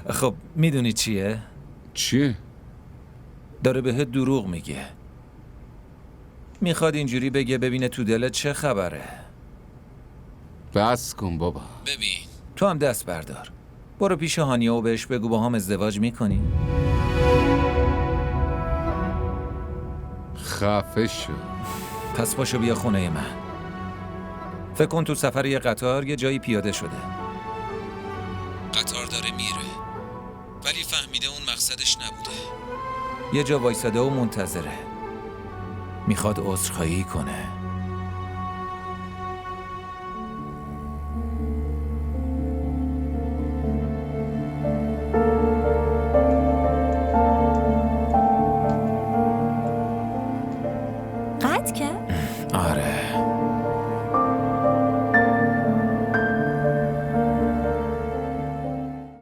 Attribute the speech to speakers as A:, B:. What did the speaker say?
A: خب میدونی چیه؟
B: چیه؟
A: داره بهت دروغ میگه. میخواد اینجوری بگه ببینه تو دلت چه خبره.
B: بس کن بابا.
A: ببین تو هم دست بردار، برو پیش هانیه و بهش بگو با هم ازدواج میکنی.
B: خفه شو.
A: پس پاشو بیا خونه من. فکر کن تو سفر یه قطار یه جایی پیاده شده. قطار داره میره ولی فهمیده اون مقصدش نبوده. یه جا وایساده و منتظره. میخواد عذرخواهی کنه.